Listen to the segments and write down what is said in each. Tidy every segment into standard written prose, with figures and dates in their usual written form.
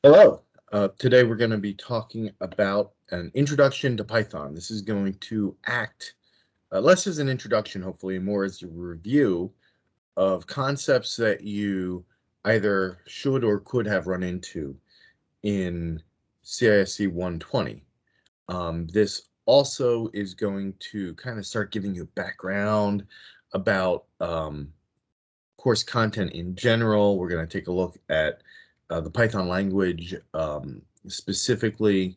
Hello. Today we're going to be talking about an introduction to Python. This is going to act less as an introduction, hopefully, and more as a review of concepts that you either should or could have run into in CISC 120. This also is going to kind of start giving you background about course content in general. We're going to take a look at the Python language specifically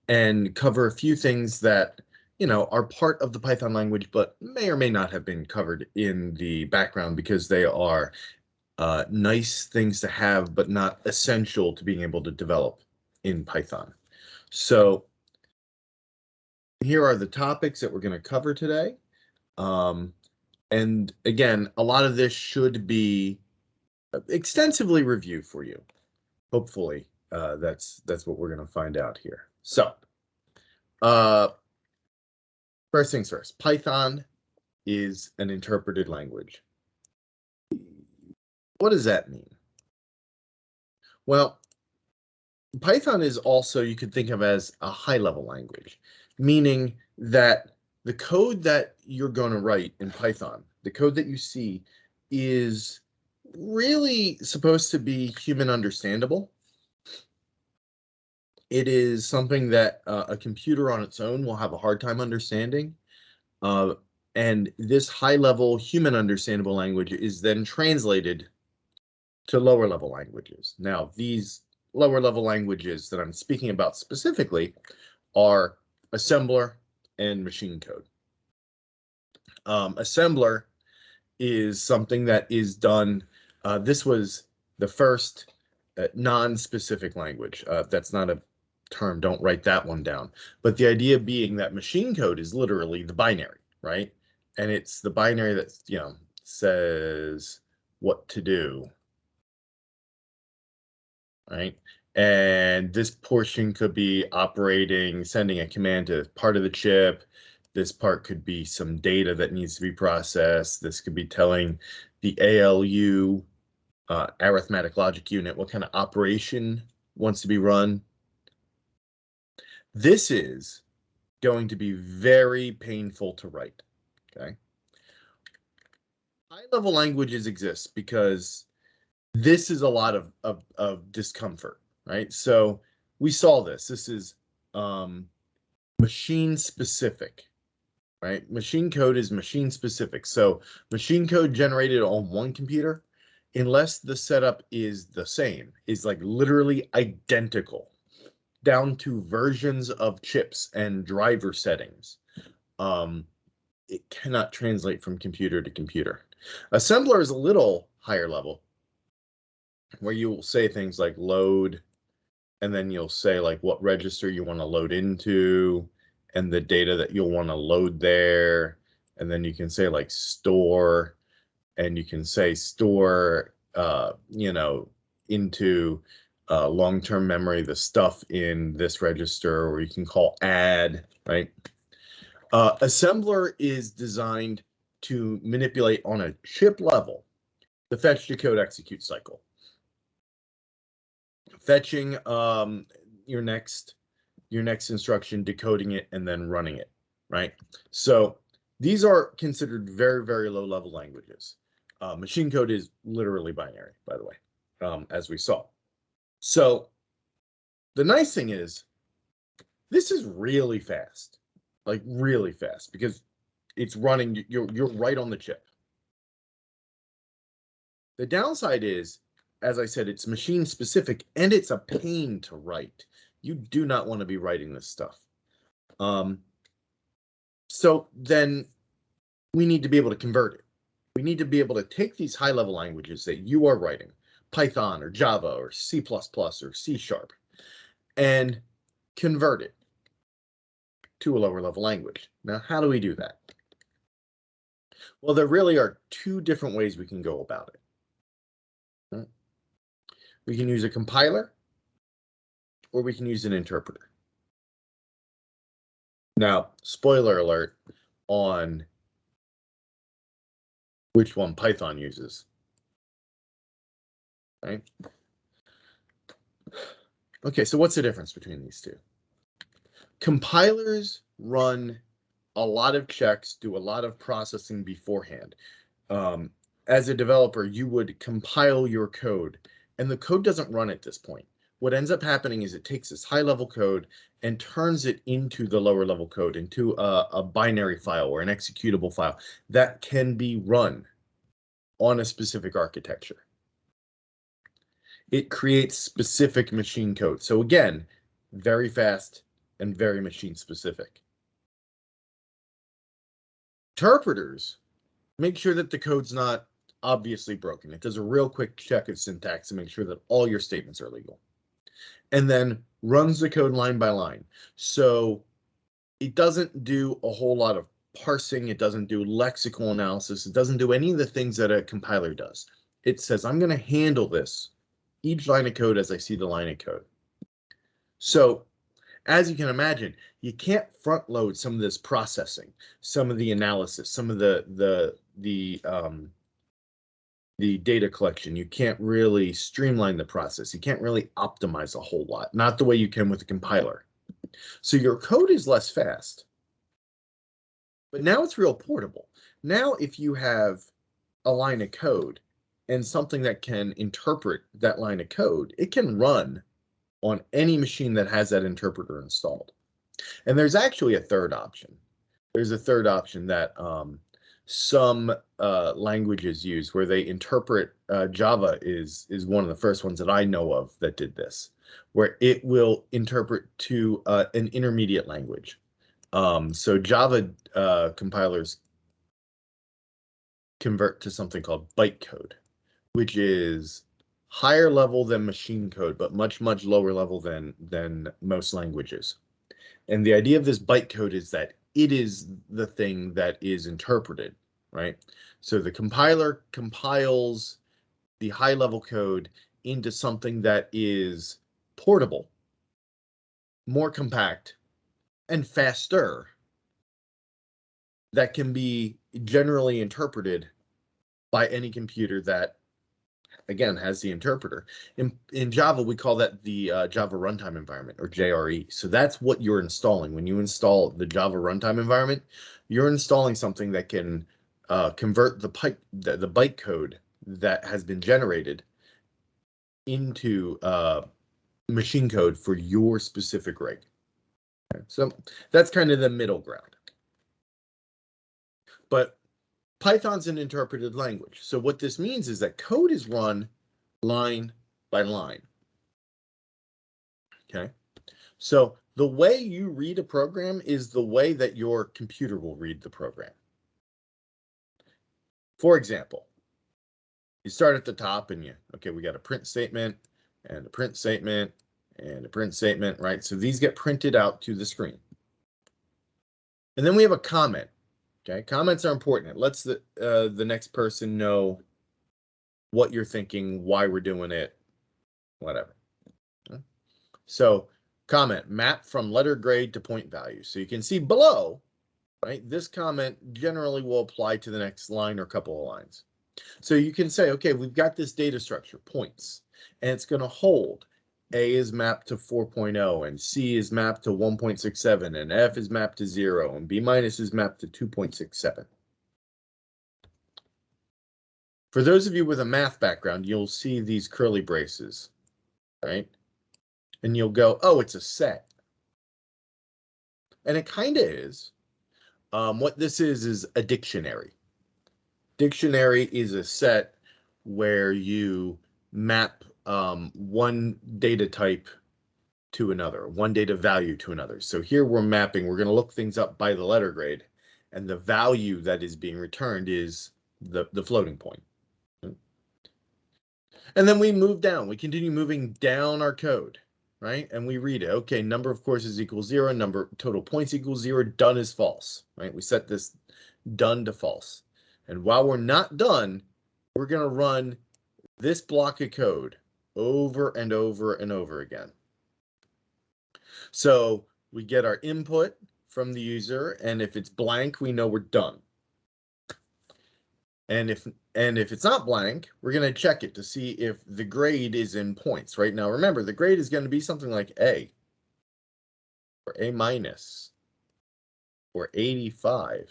and cover a few things that are part of the Python language but may or may not have been covered in the background because they are nice things to have but not essential to being able to develop in Python. So here are the topics that we're going to cover today. And again, a lot of this should be extensively reviewed for you. Hopefully, that's what we're going to find out here. So, first things first, Python is an interpreted language. What does that mean? Well, Python is also, you could think of as a high-level language, meaning that the code that you're going to write in Python, the code that you see, is really supposed to be human understandable. It is something that a computer on its own will have a hard time understanding. And this high-level human understandable language is then translated to lower-level languages. Now, these lower-level languages that I'm speaking about specifically are assembler and machine code. Assembler is something that is done. This was the first non-specific language. That's not a term, don't write that one down. But the idea being that machine code is literally the binary, right? And it's the binary that, says what to do, right? And this portion could be operating, sending a command to part of the chip. This part could be some data that needs to be processed. This could be telling the ALU, arithmetic logic unit, what kind of operation wants to be run. This is going to be very painful to write, okay? High-level languages exist because this is a lot of discomfort, right? So we saw this. This is machine-specific, right? Machine code is machine-specific. So machine code generated on one computer, unless the setup is the same, is like literally identical, down to versions of chips and driver settings, it cannot translate from computer to computer. Assembler is a little higher level, where you will say things like load, and then you'll say like what register you want to load into, and the data that you'll want to load there, and then you can say like store, and you can say store, into long-term memory, the stuff in this register, or you can call add, right? Assembler is designed to manipulate on a chip level the fetch, decode, execute cycle. Fetching your next instruction, decoding it, and then running it, right? So these are considered very, very low-level languages. Machine code is literally binary, by the way, as we saw. So the nice thing is, this is really fast, like really fast, because it's running, you're right on the chip. The downside is, as I said, it's machine specific and it's a pain to write. You do not want to be writing this stuff. So then we need to be able to convert it. We need to be able to take these high-level languages that you are writing, Python or Java or C++ or C#, and convert it to a lower-level language. Now, how do we do that? Well, there really are two different ways we can go about it. We can use a compiler, or we can use an interpreter. Now, spoiler alert on which one Python uses, right? Okay, so what's the difference between these two? Compilers run a lot of checks, do a lot of processing beforehand. As a developer, you would compile your code, and the code doesn't run at this point. What ends up happening is it takes this high-level code and turns it into the lower-level code, into a binary file or an executable file that can be run on a specific architecture. It creates specific machine code. So again, very fast and very machine specific. Interpreters make sure that the code's not obviously broken. It does a real quick check of syntax to make sure that all your statements are legal. And then runs the code line by line. So it doesn't do a whole lot of parsing. It doesn't do lexical analysis. It doesn't do any of the things that a compiler does. It says, I'm going to handle this, each line of code as I see the line of code. So as you can imagine, you can't front load some of this processing, some of the analysis, some of the data collection. You can't really streamline the process. You can't really optimize a whole lot, not the way you can with a compiler. So your code is less fast, but now it's real portable. Now, if you have a line of code and something that can interpret that line of code, it can run on any machine that has that interpreter installed. And there's actually a third option. There's a third option that some languages use where they interpret. Java is one of the first ones that I know of that did this, where it will interpret to an intermediate language. So Java compilers convert to something called bytecode, which is higher level than machine code, but much lower level than most languages. And the idea of this bytecode is that it is the thing that is interpreted, right? So the compiler compiles the high-level code into something that is portable, more compact, and faster, that can be generally interpreted by any computer that, again, has the interpreter. In Java, we call that the Java Runtime Environment, or JRE. So that's what you're installing. When you install the Java Runtime Environment, you're installing something that can convert the bytecode that has been generated into machine code for your specific rig. Okay, so that's kind of the middle ground. But Python's an interpreted language. So what this means is that code is run line by line. Okay. So the way you read a program is the way that your computer will read the program. For example, you start at the top and we got a print statement and a print statement and a print statement, right? So these get printed out to the screen. And then we have a comment. Okay, comments are important. It lets the next person know what you're thinking, why we're doing it, whatever. Okay. So comment, map from letter grade to point value. So you can see below, right, this comment generally will apply to the next line or couple of lines. So you can say, okay, we've got this data structure, points, and it's going to hold. A is mapped to 4.0, and C is mapped to 1.67, and F is mapped to 0, and B minus is mapped to 2.67. For those of you with a math background, you'll see these curly braces, right? And you'll go, oh, it's a set. And it kind of is. What this is a dictionary. Dictionary is a set where you map one data type to another, one data value to another. So here we're mapping, we're going to look things up by the letter grade, and the value that is being returned is the floating point. And then we move down, we continue moving down our code, right? And we read it. Okay, number of courses equals 0, number total points equals 0, done is false, right? We set this done to false. And while we're not done, we're going to run this block of code over and over and over again. So we get our input from the user, and if it's blank, we know we're done. And if it's not blank, we're going to check it to see if the grade is in points. Right now, remember, the grade is going to be something like A, or A minus, or 85,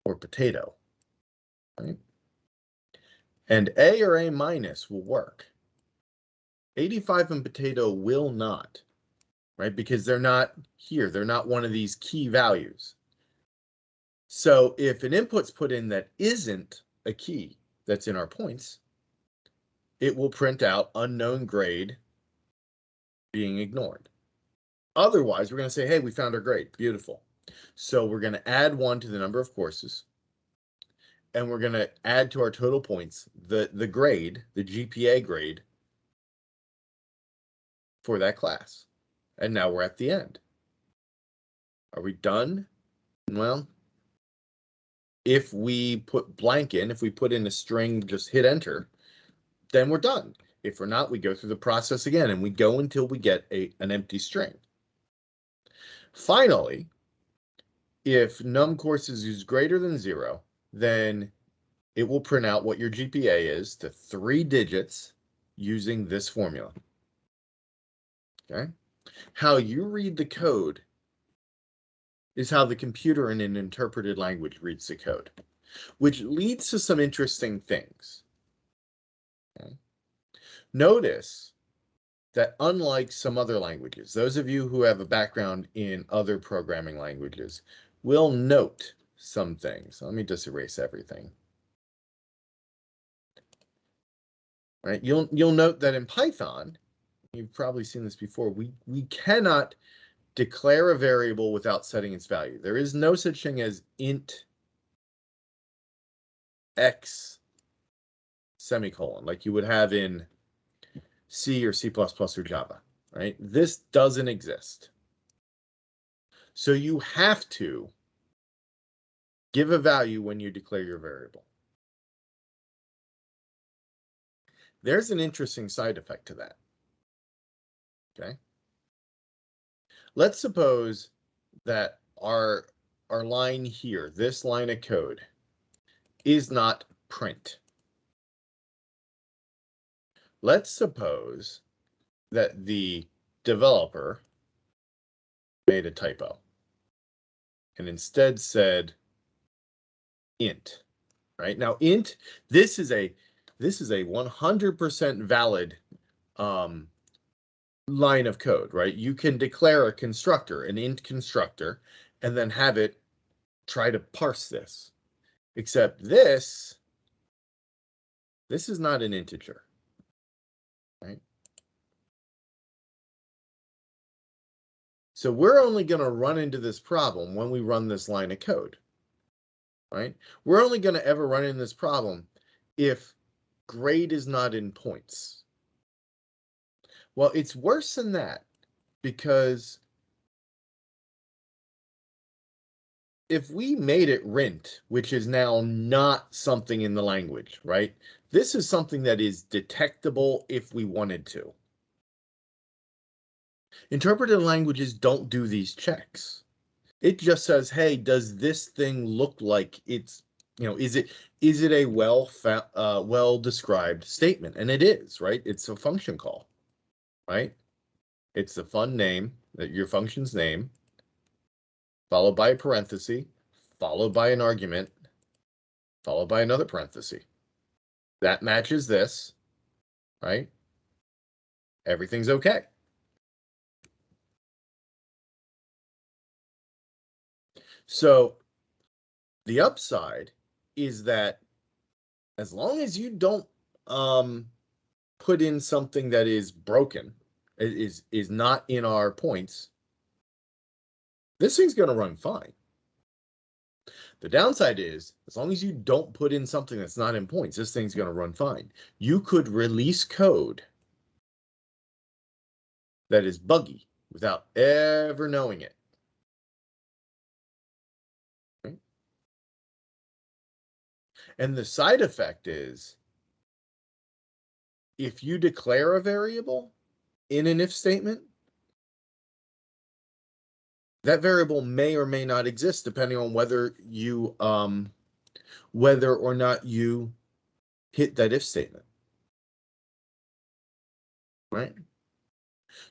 or potato, right? And A or A minus will work. 85 and potato will not, right? Because they're not here. They're not one of these key values. So if an input's put in that isn't a key that's in our points, it will print out unknown grade being ignored. Otherwise, we're going to say, hey, we found our grade. Beautiful. So we're going to add 1 to the number of courses, and we're going to add to our total points the grade, the GPA grade for that class. And now we're at the end. Are we done? Well, if we put blank in, if we put in a string, just hit enter, then we're done. If we're not, we go through the process again, and we go until we get an empty string. Finally, if num courses is greater than 0, then it will print out what your GPA is to 3 digits using this formula. Okay? How you read the code is how the computer in an interpreted language reads the code, which leads to some interesting things. Okay? Notice that unlike some other languages, those of you who have a background in other programming languages will note some things. Let me just erase everything. Right? You'll note that in Python, you've probably seen this before, we cannot declare a variable without setting its value. There is no such thing as int x semicolon like you would have in C or C++ or Java, right? This doesn't exist. So you have to give a value when you declare your variable. There's an interesting side effect to that. Okay. Let's suppose that our line here, this line of code, is not print. Let's suppose that the developer made a typo and instead said int, right? Now int, this is a 100% valid line of code, right? You can declare a constructor, an int constructor, and then have it try to parse this. Except this is not an integer, right? So we're only going to run into this problem when we run this line of code, right? We're only going to ever run into this problem if grade is not in points. Well, it's worse than that, because if we made it rint, which is now not something in the language, right? This is something that is detectable if we wanted to. Interpreted languages don't do these checks. It just says, hey, does this thing look like it's, is it a well described statement? And it is, right? It's a function call, right? It's the fun name, your function's name, followed by a parenthesis, followed by an argument, followed by another parenthesis. That matches this, right? Everything's okay. So the upside is that as long as you don't put in something that is broken, is not in our points, this thing's going to run fine. The downside is, as long as you don't put in something that's not in points, this thing's going to run fine. You could release code that is buggy without ever knowing it. Right? And the side effect is, if you declare a variable in an if statement, that variable may or may not exist depending on whether you whether or not you hit that if statement, right?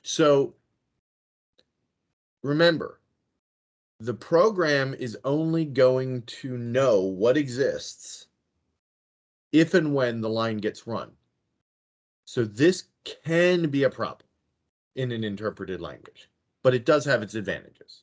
So remember, the program is only going to know what exists if and when the line gets run. So this can be a problem in an interpreted language, but it does have its advantages.